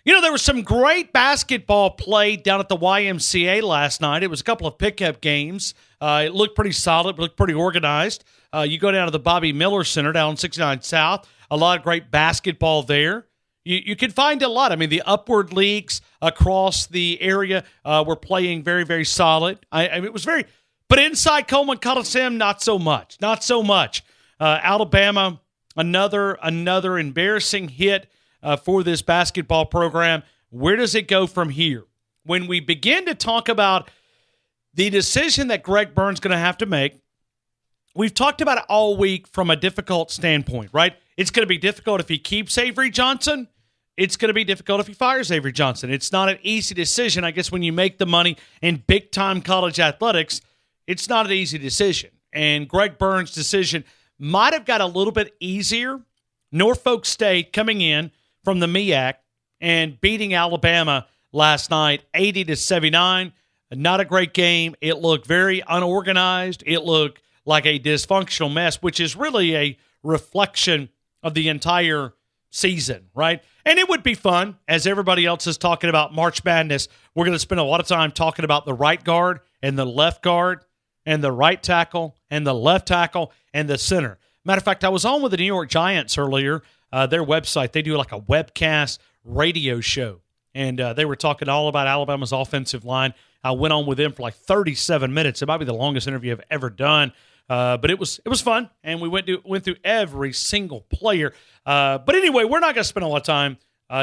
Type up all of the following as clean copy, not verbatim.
There was some great basketball played down at the YMCA last night. It was a couple of pickup games. It looked pretty solid, looked pretty organized. You go down to the Bobby Miller Center down on 69 South, a lot of great basketball there. You can find a lot. I mean, the upward leagues across the area were playing very, very solid. It was very, but inside Coleman Coliseum, not so much. Not so much. Alabama, another embarrassing hit for this basketball program. Where does it go from here? When we begin to talk about the decision that Greg Byrne's going to have to make, we've talked about it all week from a difficult standpoint, right? It's going to be difficult if he keeps Avery Johnson. It's going to be difficult if he fires Avery Johnson. It's not an easy decision. I guess when you make the money in big-time college athletics, it's not an easy decision. And Greg Byrne's decision might have got a little bit easier. Norfolk State coming in from the MEAC and beating Alabama last night 80-79. Not a great game. It looked very unorganized. It looked like a dysfunctional mess, which is really a reflection of the entire season, right? And it would be fun, as everybody else is talking about March Madness. We're going to spend a lot of time talking about the right guard and the left guard and the right tackle and the left tackle and the center. Matter of fact, I was on with the New York Giants earlier. Their website, they do like a webcast radio show, and they were talking all about Alabama's offensive line. I went on with them for like 37 minutes. It might be the longest interview I've ever done. But it was fun, and we went through every single player. But anyway, we're not going to spend a lot of time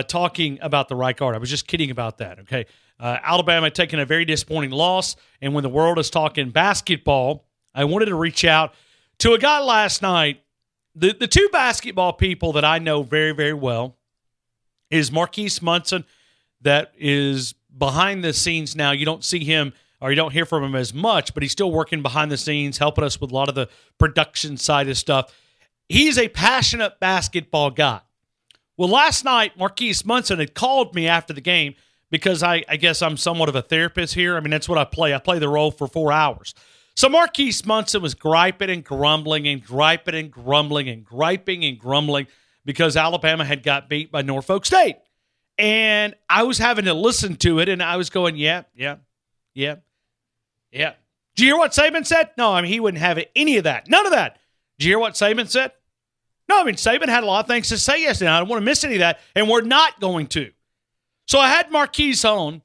talking about the right guard. I was just kidding about that, okay? Alabama taking a very disappointing loss, and when the world is talking basketball, I wanted to reach out to a guy last night. The two basketball people that I know very, very well is Marquise Munson, that is behind the scenes now. You don't see him or you don't hear from him as much, but he's still working behind the scenes, helping us with a lot of the production side of stuff. He's a passionate basketball guy. Well, last night, Marquise Munson had called me after the game because I guess I'm somewhat of a therapist here. I mean, that's what I play. I play the role for 4 hours. So Marquise Munson was griping and grumbling and griping and grumbling and griping and grumbling because Alabama had got beat by Norfolk State. And I was having to listen to it, and I was going, yeah. Did you hear what Saban said? No, I mean, he wouldn't have any of that. None of that. Did you hear what Saban said? No, I mean, Saban had a lot of things to say yesterday. I don't want to miss any of that, and we're not going to. So I had Marquise on.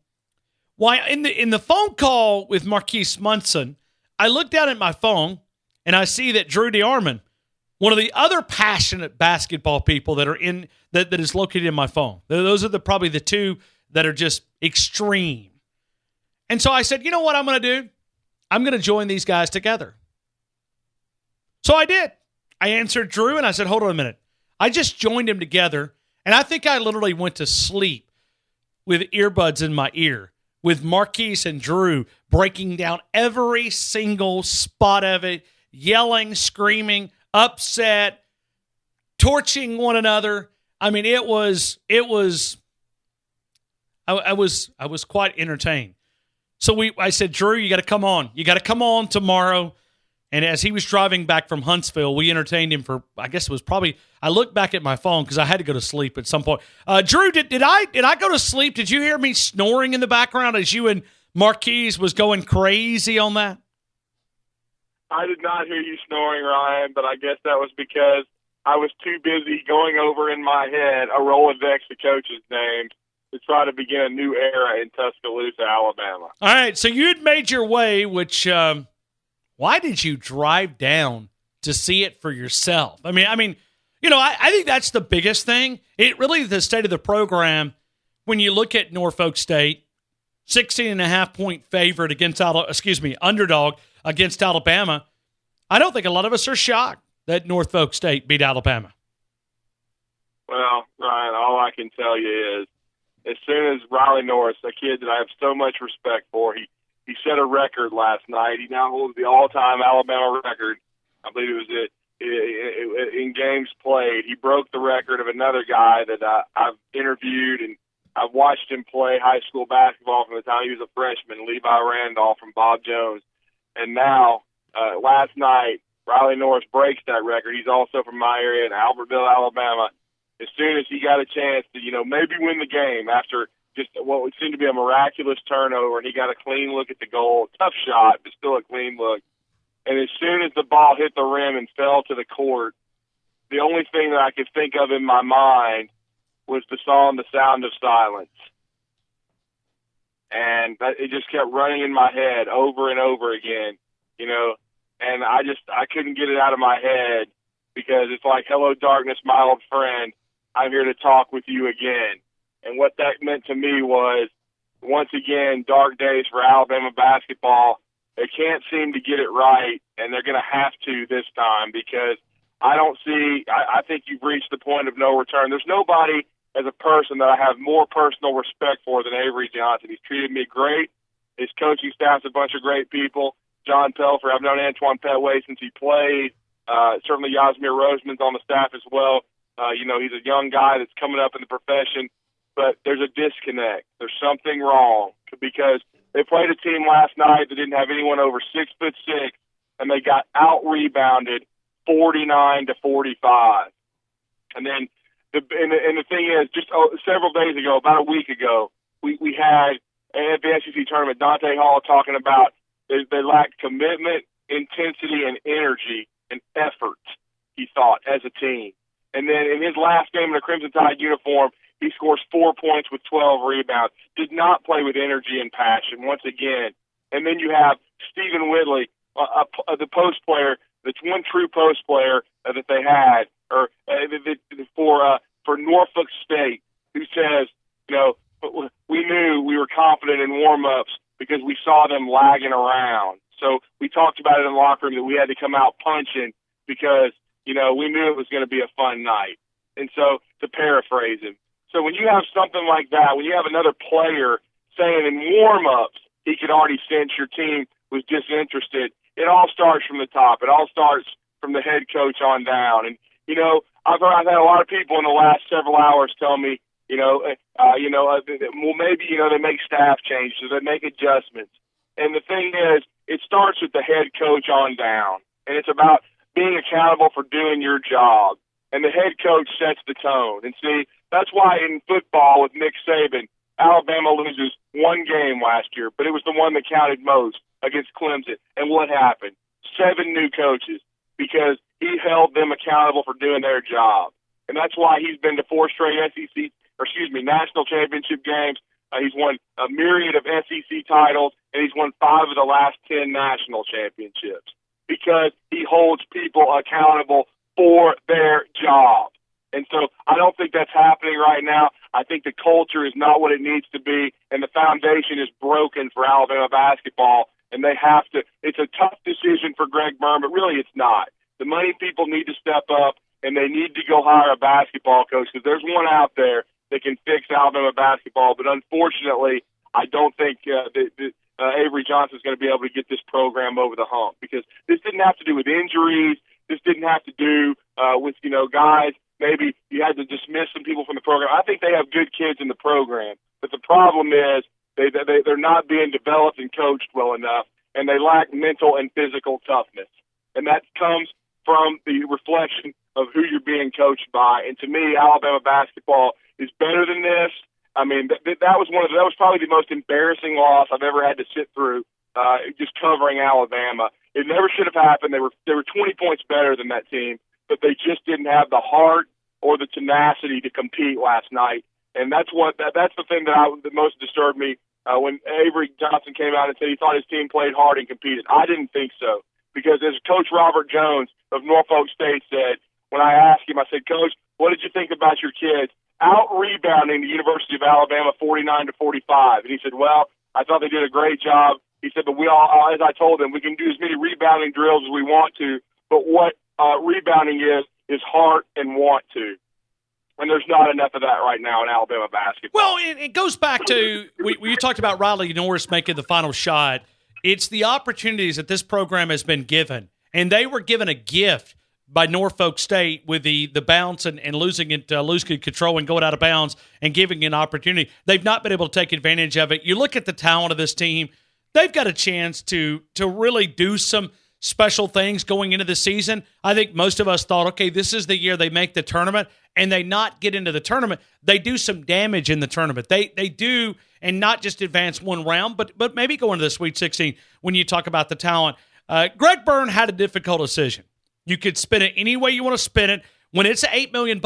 Why in the phone call with Marquise Munson, I looked down at my phone, and I see that Drew DeArmond, one of the other passionate basketball people that are in that is located in my phone. Those are probably the two that are just extreme. And so I said, you know what I'm going to do? I'm going to join these guys together. So I did. I answered Drew, and I said, hold on a minute. I just joined them together, and I think I literally went to sleep with earbuds in my ear with Marquise and Drew breaking down every single spot of it, yelling, screaming, upset, torching one another. I mean, I was quite entertained. So I said, Drew, you got to come on. You got to come on tomorrow. And as he was driving back from Huntsville, we entertained him for, I guess it was probably, I looked back at my phone because I had to go to sleep at some point. Drew, did I go to sleep? Did you hear me snoring in the background as you and Marquise was going crazy on that? I did not hear you snoring, Ryan, but I guess that was because I was too busy going over in my head a Rolodex of coaches' names to try to begin a new era in Tuscaloosa, Alabama. All right, so you'd made your way, which why did you drive down to see it for yourself? I mean, you know, I think that's the biggest thing. It really, the state of the program, when you look at Norfolk State, 16.5-point favorite against underdog against Alabama, I don't think a lot of us are shocked that Norfolk State beat Alabama. Well, Ryan, all I can tell you is, as soon as Riley Norris, a kid that I have so much respect for, he set a record last night. He now holds the all-time Alabama record. I believe it was in games played. He broke the record of another guy that I've interviewed, and I've watched him play high school basketball from the time he was a freshman, Levi Randolph from Bob Jones. And now, last night, Riley Norris breaks that record. He's also from my area in Albertville, Alabama. as soon as he got a chance to, maybe win the game after just what would seem to be a miraculous turnover, and he got a clean look at the goal. Tough shot, but still a clean look. And as soon as the ball hit the rim and fell to the court, the only thing that I could think of in my mind was the song "The Sound of Silence." And it just kept running in my head over and over again, and I couldn't get it out of my head because it's like, hello, darkness, my old friend. I'm here to talk with you again. And what that meant to me was, once again, dark days for Alabama basketball. They can't seem to get it right, and they're going to have to this time because I think you've reached the point of no return. There's nobody as a person that I have more personal respect for than Avery Johnson. He's treated me great. His coaching staff's a bunch of great people. John Pelfer, I've known Antoine Petway since he played. Certainly Yasmir Roseman's on the staff as well. He's a young guy that's coming up in the profession, but there's a disconnect. There's something wrong because they played a team last night that didn't have anyone over 6'6", and they got out-rebounded 49-45. And then the thing is, just several days ago, about a week ago, we had at the SEC tournament, Dante Hall talking about they lacked commitment, intensity, and energy and effort, he thought, as a team. And then in his last game in a Crimson Tide uniform, he scores 4 points with 12 rebounds. Did not play with energy and passion once again. And then you have Stephen Whitley, the post player, the one true post player that they had, or for Norfolk State, who says, we knew we were confident in warm-ups because we saw them lagging around. So we talked about it in the locker room that we had to come out punching because, we knew it was going to be a fun night. And so, to paraphrase him, so when you have something like that, when you have another player saying in warm-ups he could already sense your team was disinterested, it all starts from the top. It all starts from the head coach on down. And, I've had a lot of people in the last several hours tell me, well, maybe, they make staff changes, they make adjustments. And the thing is, it starts with the head coach on down. And it's about being accountable for doing your job. And the head coach sets the tone. And see, that's why in football with Nick Saban, Alabama loses one game last year, but it was the one that counted most against Clemson. And what happened? 7 new coaches, because he held them accountable for doing their job. And that's why he's been to 4 straight national championship games. He's won a myriad of SEC titles, and he's won 5 of the last 10 national championships because he holds people accountable for their job. And so I don't think that's happening right now. I think the culture is not what it needs to be, and the foundation is broken for Alabama basketball, and they have to – it's a tough decision for Greg Byrne, but really it's not. The money people need to step up, and they need to go hire a basketball coach because there's one out there that can fix Alabama basketball. But unfortunately, I don't think Avery Johnson is going to be able to get this program over the hump because this didn't have to do with injuries. This didn't have to do with, guys. Maybe you had to dismiss some people from the program. I think they have good kids in the program. But the problem is they're not being developed and coached well enough, and they lack mental and physical toughness. And that comes from the reflection of who you're being coached by. And to me, Alabama basketball is better than this. I mean, that was probably the most embarrassing loss I've ever had to sit through, just covering Alabama. It never should have happened. They were 20 points better than that team, but they just didn't have the heart or the tenacity to compete last night. And that's the thing that most disturbed me when Avery Johnson came out and said he thought his team played hard and competed. I didn't think so because as Coach Robert Jones of Norfolk State said, when I asked him, I said, Coach, what did you think about your kids out-rebounding the University of Alabama 49-45? And he said, well, I thought they did a great job. He said, but we all, as I told them, we can do as many rebounding drills as we want to, but what rebounding is heart and want to. And there's not enough of that right now in Alabama basketball. Well, it goes back to we talked about Riley Norris making the final shot. It's the opportunities that this program has been given, and they were given a gift by Norfolk State with the bounce and losing it, losing control and going out of bounds and giving an opportunity. They've not been able to take advantage of it. You look at the talent of this team, they've got a chance to really do some special things going into the season. I think most of us thought, okay, this is the year they make the tournament, and they not get into the tournament, they do some damage in the tournament. They do, and not just advance one round, but maybe go into the Sweet 16 when you talk about the talent. Greg Byrne had a difficult decision. You could spin it any way you want to spin it. When it's $8 million,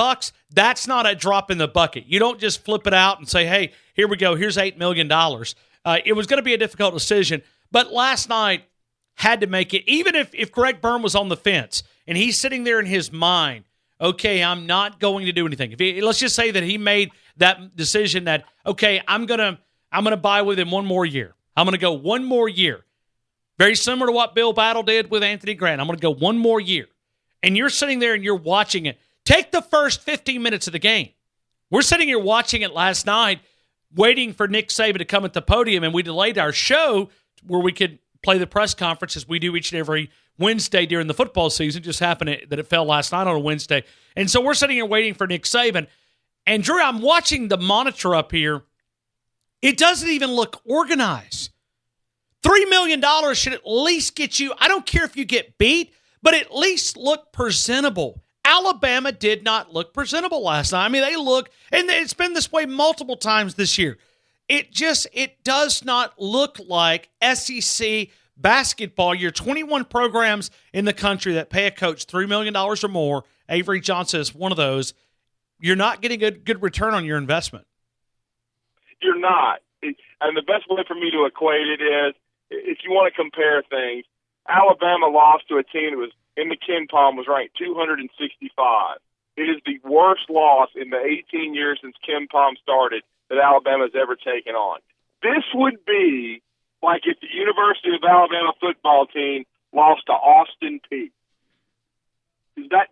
that's not a drop in the bucket. You don't just flip it out and say, hey, here we go, here's $8 million. It was going to be a difficult decision, but last night had to make it. Even if Greg Byrne was on the fence and he's sitting there in his mind, okay, I'm not going to do anything. Let's just say that he made that decision that, okay, I'm gonna buy with him one more year. I'm going to go one more year. Very similar to what Bill Battle did with Anthony Grant. I'm going to go one more year. And you're sitting there and you're watching it. Take the first 15 minutes of the game. We're sitting here watching it last night, waiting for Nick Saban to come at the podium, and we delayed our show where we could play the press conference as we do each and every Wednesday during the football season. It just happened that it fell last night on a Wednesday. And so we're sitting here waiting for Nick Saban. And, Drew, I'm watching the monitor up here. It doesn't even look organized. $3 million should at least get you, I don't care if you get beat, but at least look presentable. Alabama did not look presentable last night. I mean, they look, and it's been this way multiple times this year. It does not look like SEC basketball. You're 21 programs in the country that pay a coach $3 million or more. Avery Johnson is one of those. You're not getting a good return on your investment. You're not. And the best way for me to equate it is, if you want to compare things, Alabama lost to a team that was in the Ken Palm was ranked 265. It is the worst loss in the 18 years since Ken Palm started that Alabama has ever taken on. This would be like if the University of Alabama football team lost to Austin Peay. Does that,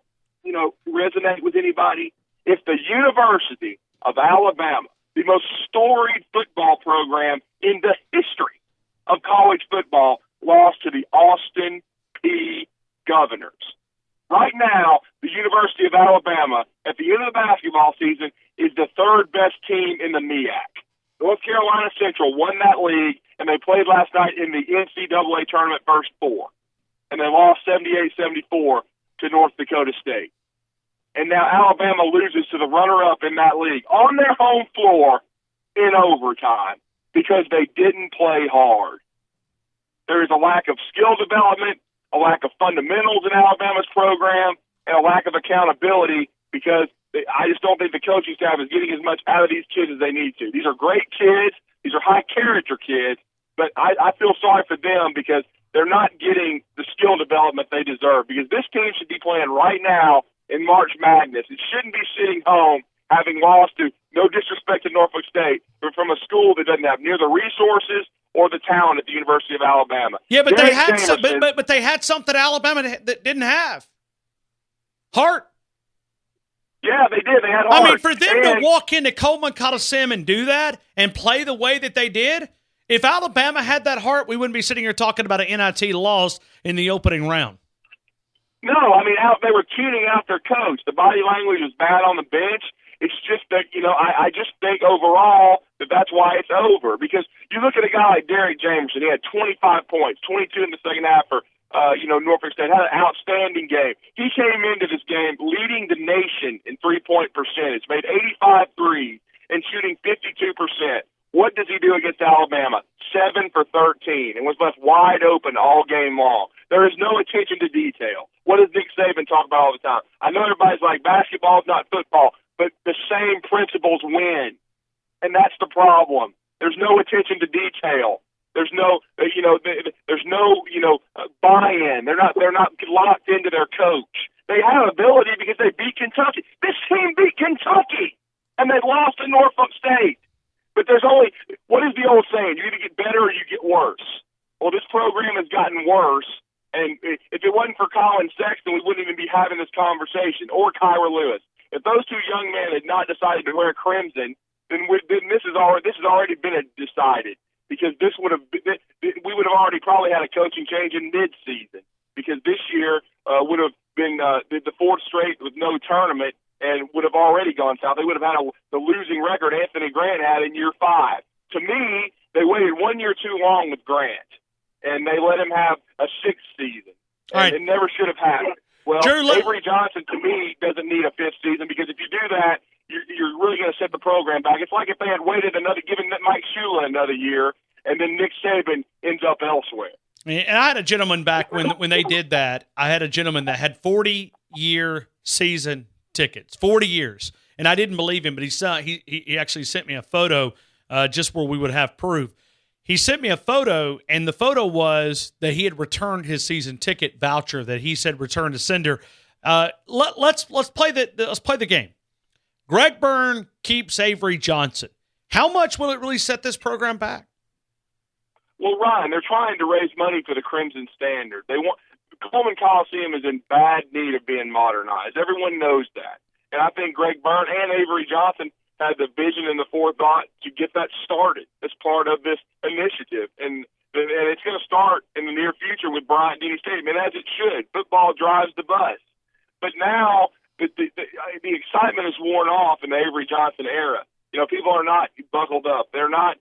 resonate with anybody? If the University of Alabama, the most storied football program in the history of college football, lost to the Austin Peay Governors. Right now, the University of Alabama, at the end of the basketball season, is the third best team in the MEAC. North Carolina Central won that league, and they played last night in the NCAA tournament first four. And they lost 78-74 to North Dakota State. And now Alabama loses to the runner-up in that league on their home floor in overtime because they didn't play hard. There is a lack of skill development, a lack of fundamentals in Alabama's program, and a lack of accountability because I just don't think the coaching staff is getting as much out of these kids as they need to. These are great kids. These are high-character kids, but I feel sorry for them because they're not getting the skill development they deserve because this team should be playing right now in March Madness. It shouldn't be sitting home having lost to, no disrespect to Norfolk State, but from a school that doesn't have near the resources or the talent at the University of Alabama. Yeah, but they had but they had something Alabama that didn't have. Heart. Yeah, they did. They had heart. I mean, for them to walk into Coleman Coliseum and do that and play the way that they did, if Alabama had that heart, we wouldn't be sitting here talking about an NIT loss in the opening round. No, I mean, they were tuning out their coach. The body language was bad on the bench. It's just that, I just think overall that's why it's over. Because you look at a guy like Derek Jamerson, he had 25 points, 22 in the second half for, Norfolk State, had an outstanding game. He came into this game leading the nation in three-point percentage, made 85 threes and shooting 52%. What does he do against Alabama? 7 for 13 and was left wide open all game long. There is no attention to detail. What does Nick Saban talk about all the time? I know everybody's like, basketball is not football, but the same principles win. And that's the problem. There's no attention to detail. There's no, buy-in. They're not locked into their coach. They have ability because they beat Kentucky. This team beat Kentucky, and they lost to Norfolk State. But there's only, what is the old saying? You either get better or you get worse. Well, this program has gotten worse, and if it wasn't for Colin Sexton, we wouldn't even be having this conversation, or Kyra Lewis. If those two young men had not decided to wear crimson, then this has already been decided, because we would have already probably had a coaching change in mid-season, because this year would have been the fourth straight with no tournament, and would have already gone south. They would have had the losing record Anthony Grant had in year 5. To me, they waited 1 year too long with Grant, and they let him have a 6th season. And it never should have happened. Well, Drew, Avery Johnson, to me, doesn't need a fifth season because if you do that, you're really going to set the program back. It's like if they had waited given Mike Shula another year, and then Nick Saban ends up elsewhere. And I had a gentleman back when they did that. I had a gentleman that had 40-year season tickets, 40 years. And I didn't believe him, but he actually sent me a photo just where we would have proof. He sent me a photo, and the photo was that he had returned his season ticket voucher that he said return to sender. Let's play the game. Greg Byrne keeps Avery Johnson. How much will it really set this program back? Well, Ryan, they're trying to raise money for the Crimson Standard. Coleman Coliseum is in bad need of being modernized. Everyone knows that. And I think Greg Byrne and Avery Johnson had the vision and the forethought to get that started as part of this initiative. And it's going to start in the near future with Bryant-Denny Stadium, and as it should. Football drives the bus. But now the excitement is worn off in the Avery Johnson era. People are not buckled up. They're not,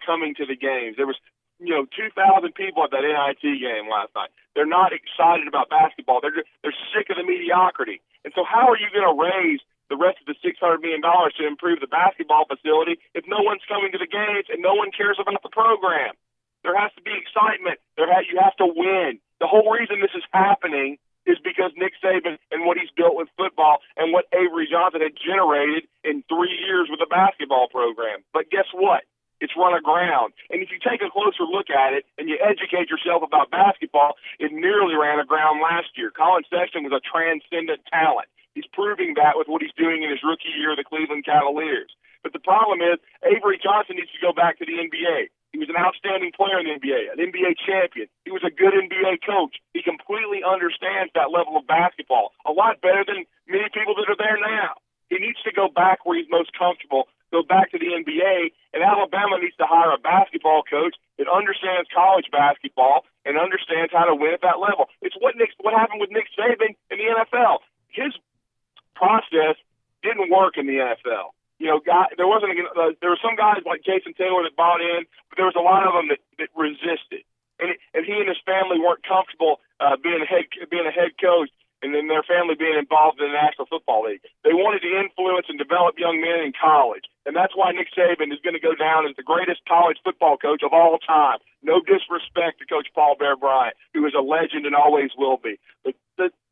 coming to the games. There was 2,000 people at that NIT game last night. They're not excited about basketball. They're sick of the mediocrity. And so how are you going to raise the rest of the $600 million to improve the basketball facility if no one's coming to the games and no one cares about the program? There has to be excitement. You have to win. The whole reason this is happening is because Nick Saban and what he's built with football and what Avery Johnson had generated in 3 years with the basketball program. But guess what? It's run aground. And if you take a closer look at it and you educate yourself about basketball, it nearly ran aground last year. Colin Sexton was a transcendent talent. He's proving that with what he's doing in his rookie year of the Cleveland Cavaliers. But the problem is Avery Johnson needs to go back to the NBA. He was an outstanding player in the NBA, an NBA champion. He was a good NBA coach. He completely understands that level of basketball, a lot better than many people that are there now. He needs to go back where he's most comfortable, go back to the NBA, and Alabama needs to hire a basketball coach that understands college basketball and understands how to win at that level. It's what happened with Nick Saban in the NFL. His process didn't work in the NFL. There were some guys like Jason Taylor that bought in, but there was a lot of them that resisted, and he and his family weren't comfortable being a head coach, and then their family being involved in the National Football League. They wanted to influence and develop young men in college, and that's why Nick Saban is going to go down as the greatest college football coach of all time. No disrespect to Coach Paul Bear Bryant, who is a legend and always will be. But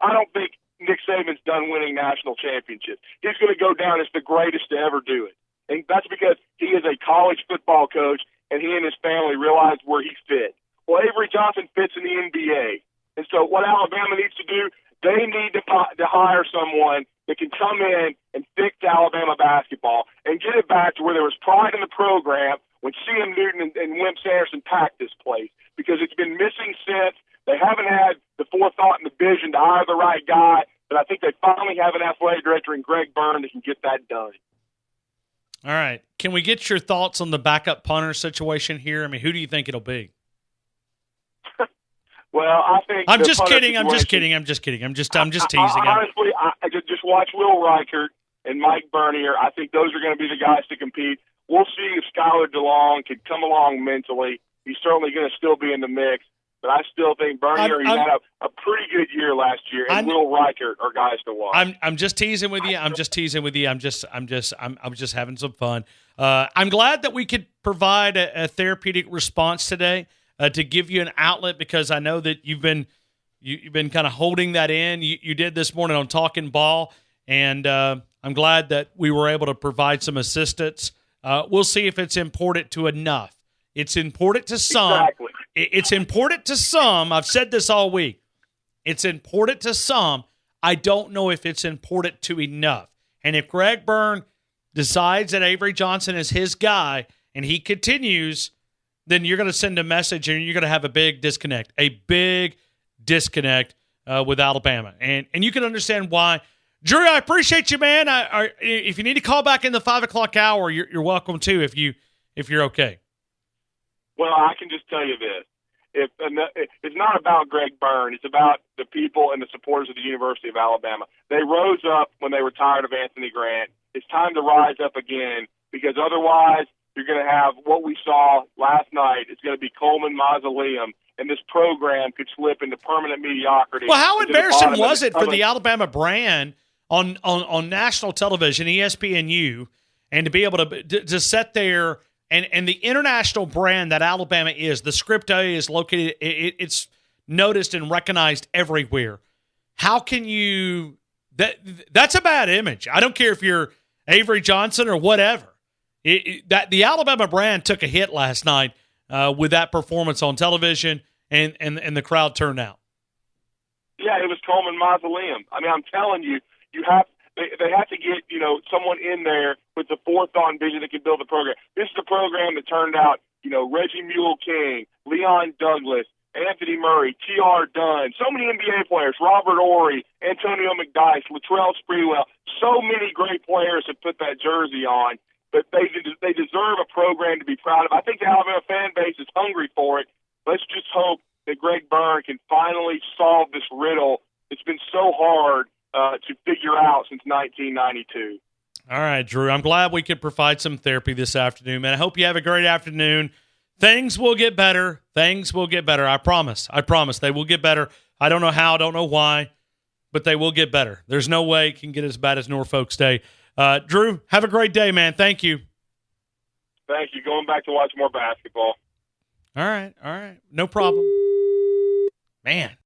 I don't think Nick Saban's done winning national championships. He's going to go down as the greatest to ever do it. And that's because he is a college football coach, and he and his family realized where he fit. Well, Avery Johnson fits in the NBA. And so what Alabama needs to do, they need to hire someone that can come in and fix Alabama basketball and get it back to where there was pride in the program when C.M. Newton and Wimp Sanderson packed this place, because it's been missing since. They haven't had the forethought and the vision to hire the right guy, but I think they finally have an athletic director in Greg Byrne that can get that done. All right. Can we get your thoughts on the backup punter situation here? I mean, who do you think it'll be? Well, I think I'm just kidding. I'm just teasing. Honestly, I just watch Will Reichert and Mike Bernier. I think those are going to be the guys to compete. We'll see if Skylar DeLong can come along mentally. He's certainly going to still be in the mix. But I still think Bernier, he had a pretty good year last year, and Will Reichert are guys to watch. I'm just teasing with you. I'm just having some fun. I'm glad that we could provide a therapeutic response today to give you an outlet, because I know that you've been kind of holding that in. You did this morning on Talkin Ball, and I'm glad that we were able to provide some assistance. We'll see if it's important to enough. It's important to some. Exactly. It's important to some. I've said this all week. It's important to some. I don't know if it's important to enough. And if Greg Byrne decides that Avery Johnson is his guy and he continues, then you're going to send a message and you're going to have a big disconnect with Alabama. And you can understand why. Drew, I appreciate you, man. If you need to call back in the 5 o'clock hour, you're welcome to if you're okay. Well, I can just tell you this. It's not about Greg Byrne. It's about the people and the supporters of the University of Alabama. They rose up when they were tired of Anthony Grant. It's time to rise up again, because otherwise you're going to have what we saw last night. It's going to be Coleman Mausoleum, and this program could slip into permanent mediocrity. Well, how embarrassing was it for the the Alabama brand on national television, ESPNU, and to be able to sit there and the international brand that Alabama is, the Script A is located, it's noticed and recognized everywhere. How can you that's a bad image. I don't care if you're Avery Johnson or whatever. That the Alabama brand took a hit last night with that performance on television, and the crowd turned out. Yeah, it was Coleman Mausoleum. I mean, I'm telling you, they have to get someone in there with the forethought and vision that can build the program. This is a program that turned out Reggie Mule King, Leon Douglas, Anthony Murray, T.R. Dunn, so many NBA players, Robert Ory, Antonio McDyess, Latrell Sprewell. So many great players have put that jersey on, but they deserve a program to be proud of. I think the Alabama fan base is hungry for it. Let's just hope that Greg Byrne can finally solve this riddle. It's been so hard to figure out since 1992. All right, Drew. I'm glad we could provide some therapy this afternoon, man. I hope you have a great afternoon. Things will get better. Things will get better. I promise. I promise. They will get better. I don't know how. I don't know why, but they will get better. There's no way it can get as bad as Norfolk State. Drew, have a great day, man. Thank you. Thank you. Going back to watch more basketball. All right. No problem. Man.